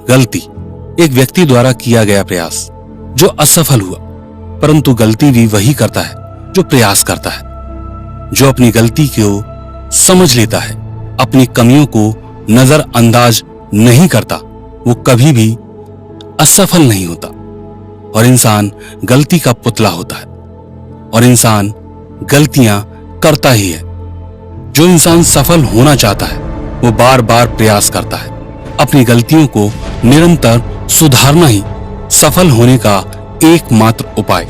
गलती एक व्यक्ति द्वारा किया गया प्रयास जो असफल हुआ, परंतु गलती भी वही करता है जो प्रयास करता है। जो अपनी गलती को समझ लेता है, अपनी कमियों को नजरअंदाज नहीं करता, वो कभी भी असफल नहीं होता। और इंसान गलती का पुतला होता है और इंसान गलतियां करता ही है। जो इंसान सफल होना चाहता है वो बार बार प्रयास करता है। अपनी गलतियों को निरंतर सुधारना ही सफल होने का एकमात्र उपाय।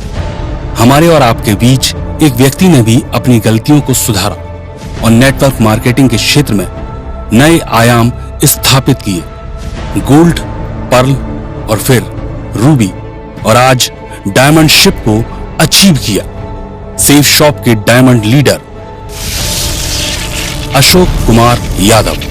हमारे और आपके बीच एक व्यक्ति ने भी अपनी गलतियों को सुधारा और नेटवर्क मार्केटिंग के क्षेत्र में नए आयाम स्थापित किए। गोल्ड, पर्ल और फिर रूबी, और आज डायमंड शिप को अचीव किया। सेफ शॉप के डायमंड लीडर अशोक कुमार यादव।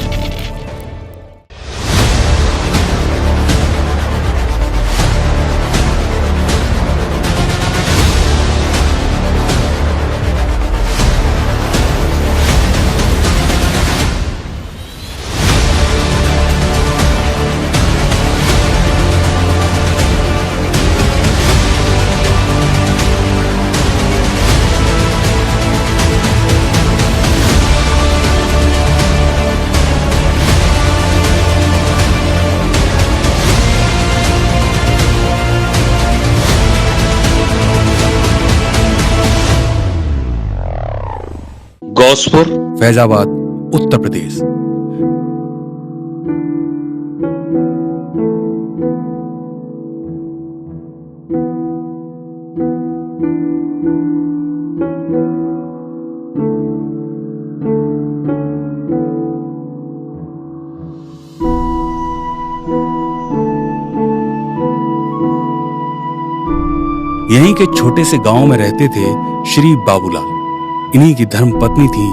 गौसपुर, फैजाबाद, उत्तर प्रदेश। यहीं के छोटे से गांव में रहते थे श्री बाबूलाल। इन्हीं की धर्म पत्नी थी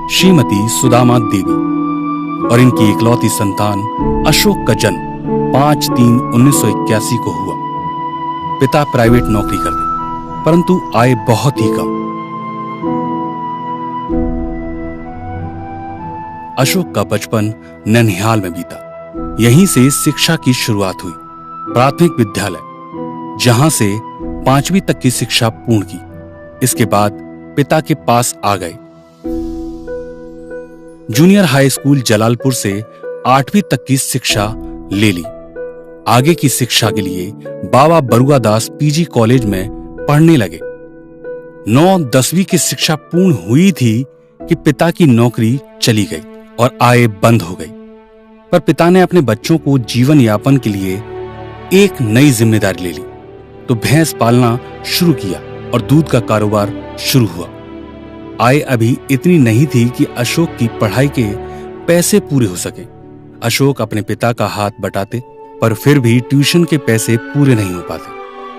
श्रीमती सुदामा देवी और इनकी इकलौती संतान अशोक का जन्म 5/3/1981 को हुआ। पिता प्राइवेट नौकरी करते, परंतु आय बहुत ही कम। अशोक का बचपन ननिहाल में बीता। यहीं से शिक्षा की शुरुआत हुई। प्राथमिक विद्यालय, जहां से 5वीं तक की शिक्षा पूर्ण की। इसके बाद पिता के पास आ गए। जूनियर हाई स्कूल जलालपुर से 8वीं तक की शिक्षा ले ली। आगे की शिक्षा के लिए बाबा बरुआदास पीजी कॉलेज में पढ़ने लगे। 9-10वीं की शिक्षा पूर्ण हुई थी कि पिता की नौकरी चली गई और आय बंद हो गई। पर पिता ने अपने बच्चों को जीवन यापन के लिए एक नई जिम्मेदारी ले ली, तो भैंस पालना शुरू किया और दूध का कारोबार शुरू हुआ। आय अभी इतनी नहीं थी कि अशोक की पढ़ाई के पैसे पूरे हो सके। अशोक अपने पिता का हाथ बटाते, पर फिर भी ट्यूशन के पैसे पूरे नहीं हो पाते,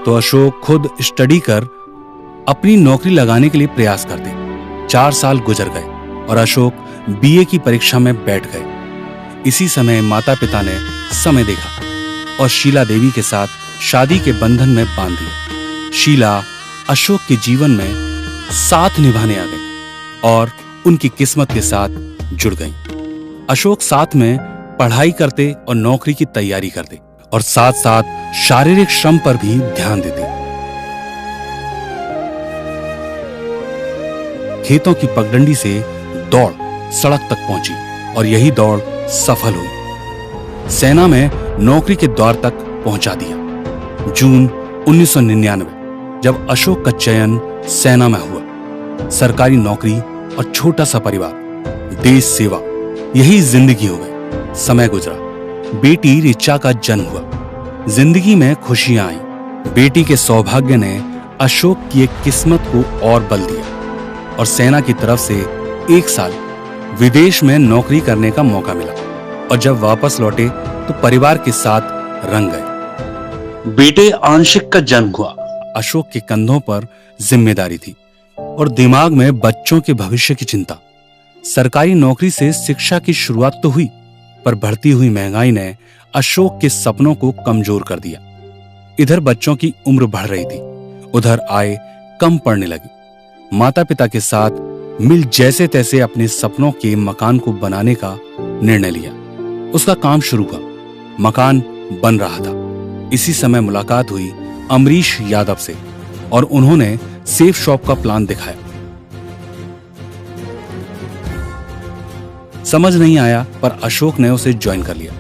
तो अशोक खुद स्टडी कर अपनी नौकरी लगाने के लिए प्रयास करते। 4 साल गुजर गए और अशोक बीए की परीक्षा में बैठ गए। इसी समय माता पिता ने समय देखा और शीला देवी के साथ शादी के बंधन में बांध दिया। शीला अशोक के जीवन में साथ निभाने आ गई और उनकी किस्मत के साथ जुड़ गईं। अशोक साथ में पढ़ाई करते और नौकरी की तैयारी करते और साथ साथ शारीरिक श्रम पर भी ध्यान देते। खेतों की पगडंडी से दौड़ सड़क तक पहुंची और यही दौड़ सफल हुई। सेना में नौकरी के द्वार तक पहुंचा दिया। जून 1999 जब अशोक का चयन सेना में हुआ। सरकारी नौकरी और छोटा सा परिवार, देश सेवा, यही जिंदगी हो गई। समय गुजरा। बेटी रिचा का जन्म हुआ। जिंदगी में खुशियां आई। बेटी के सौभाग्य ने अशोक की एक किस्मत को और बल दिया और सेना की तरफ से 1 साल विदेश में नौकरी करने का मौका मिला और जब वापस लौटे तो परिवार के साथ रंग गए। बेटे आंशिक का जन्म हुआ। अशोक के कंधों पर जिम्मेदारी थी और दिमाग में बच्चों के भविष्य की चिंता। सरकारी नौकरी से शिक्षा की शुरुआत तो हुई, पर बढ़ती हुई महंगाई ने अशोक के सपनों को कमजोर कर दिया। इधर बच्चों की उम्र बढ़ रही थी, उधर आय कम पड़ने लगी। माता पिता के साथ मिल जैसे तैसे अपने सपनों के मकान को बनाने का निर्णय लिया। उसका काम शुरू हुआ। मकान बन रहा था। इसी समय मुलाकात हुई अमरीश यादव से और उन्होंने सेफ शॉप का प्लान दिखाया। समझ नहीं आया पर अशोक ने उसे ज्वाइन कर लिया।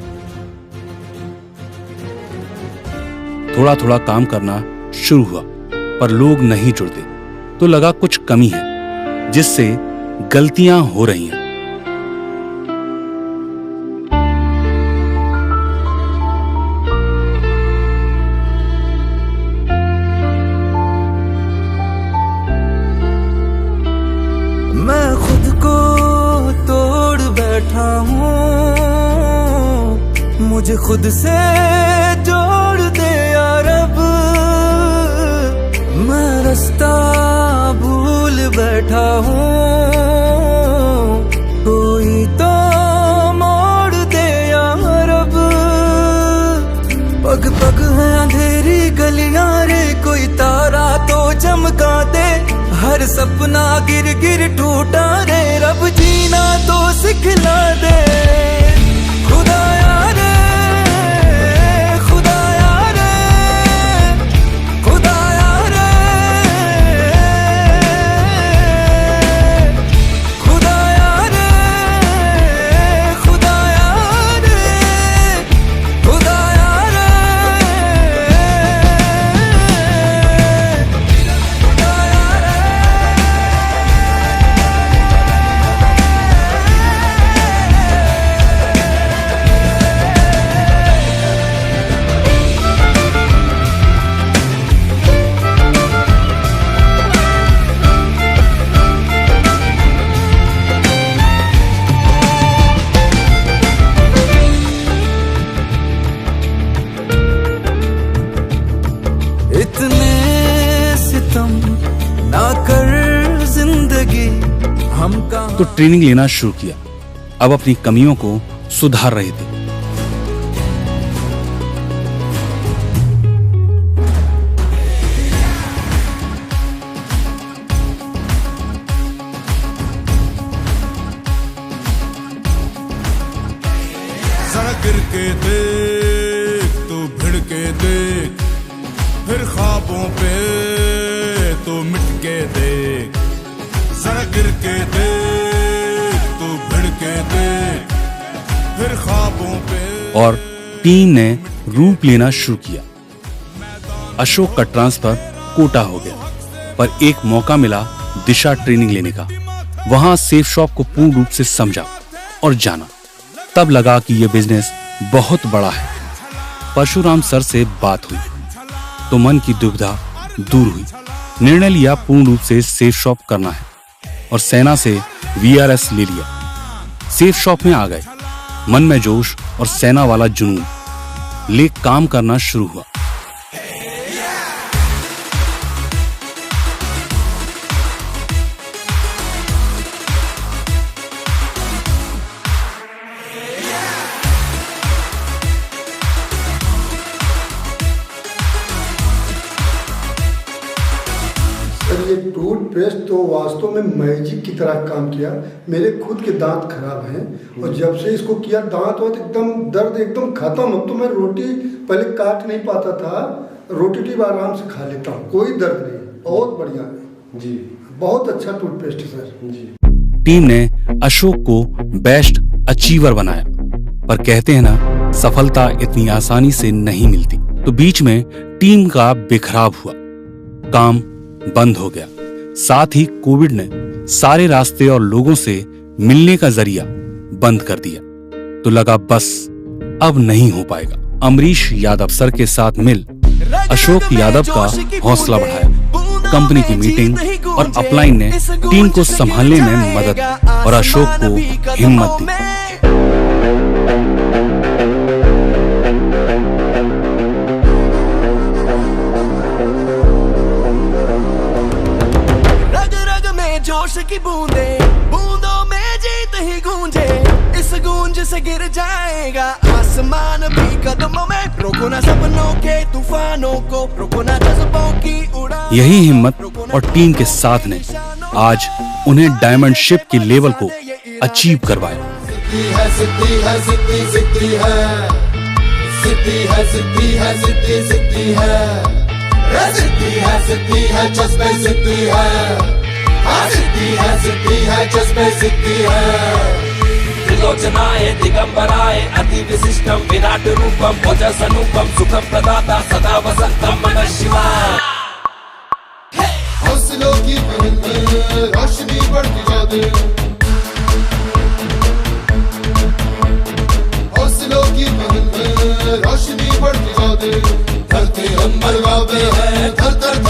थोड़ा थोड़ा काम करना शुरू हुआ पर लोग नहीं जुड़ते, तो लगा कुछ कमी है जिससे गलतियां हो रही हैं। मैं खुद को तोड़ बैठा हूँ, मुझे खुद से जोड़ दे यार अब। मैं रास्ता भूल बैठा हूँ, कोई तो मोड़ दे यार अब। पग पग है अंधेरी गलियां रे, कोई तारा तो चमका दे। हर सपना गिर गिर टूटा रे, रब जीना तो सिखला दे। खुदाया रे, खुदाया रे, खुदाया रे, खुदाया रे, खुदाया रे, खुदाया रे। इतने सितम ना कर जिंदगी हमका। तो ट्रेनिंग लेना शुरू किया। अब अपनी कमियों को सुधार रहे थे। जरा गिर के देख, तू भिड़ के देख, फिर ख्वाबों पे तू मिट के देख। जरा गिर के देख, तू भिड़ के देख, फिर ख्वाबों पे। और टीम ने रूप लेना शुरू किया। अशोक का ट्रांसफर कोटा हो गया, पर एक मौका मिला दिशा ट्रेनिंग लेने का। वहां सेफ शॉप को पूर्ण रूप से समझा और जाना। तब लगा कि यह बिजनेस बहुत बड़ा है। परशुराम सर से बात हुई तो मन की दुविधा दूर हुई। निर्णय लिया पूर्ण रूप से सेफ शॉप करना है और सेना से वीआरएस ले लिया। सेफ शॉप में आ गए। मन में जोश और सेना वाला जुनून ले काम करना शुरू हुआ। ये टूथपेस्ट तो वास्तव में मैजिक की तरह काम किया। मेरे खुद के दांत खराब हैं और जब से इसको किया दांत एकदम दर्द एकदम खत्म। अब तो मैं रोटी पहले काट नहीं पाता था, रोटी आराम से खा लेता हूँ, कोई दर्द नहीं। बहुत बढ़िया है जी, बहुत अच्छा टूथपेस्ट है सर जी। टीम ने अशोक को बेस्ट अचीवर बनाया, पर कहते हैं ना सफलता इतनी आसानी से नहीं मिलती। तो बीच में टीम का बिखराव हुआ, काम बंद हो गया। साथ ही कोविड ने सारे रास्ते और लोगों से मिलने का जरिया बंद कर दिया। तो लगा बस अब नहीं हो पाएगा। अमरीश यादव सर के साथ मिल अशोक यादव का हौसला बढ़ाया। कंपनी की मीटिंग और अपलाइन ने टीम को संभालने में मदद और अशोक को हिम्मत दी। जोश की बूंदे, बूंदों में जीत ही गूंजे। इस गूंज से गिर जाएगा आसमान भी कदमों में। रोको ना सपनों के तूफानों को, रोको ना जज्बों की उड़ान। यही हिम्मत और टीम के साथ ने आज उन्हें डायमंड शिप के लेवल को अचीव करवाया। सिद्धि है सिद्धि है सिद्धि सिद्धि है, रे सिद्धि है जज्बे सिद्धि है, हाँ सिद्धि है जज्बे सिद्धि है। त्रिलोचनाय दिगंबराय अति विशिष्टम विराट रूपम ओजस अनुपम सुखम प्रदाता सदा वसंतम नमः शिवाय। हौसलों की महल में रोशनी बढ़ती जाती, हौसलों की महल में रोशनी बढ़ती जाती, धरती अंबर गावे है थर थर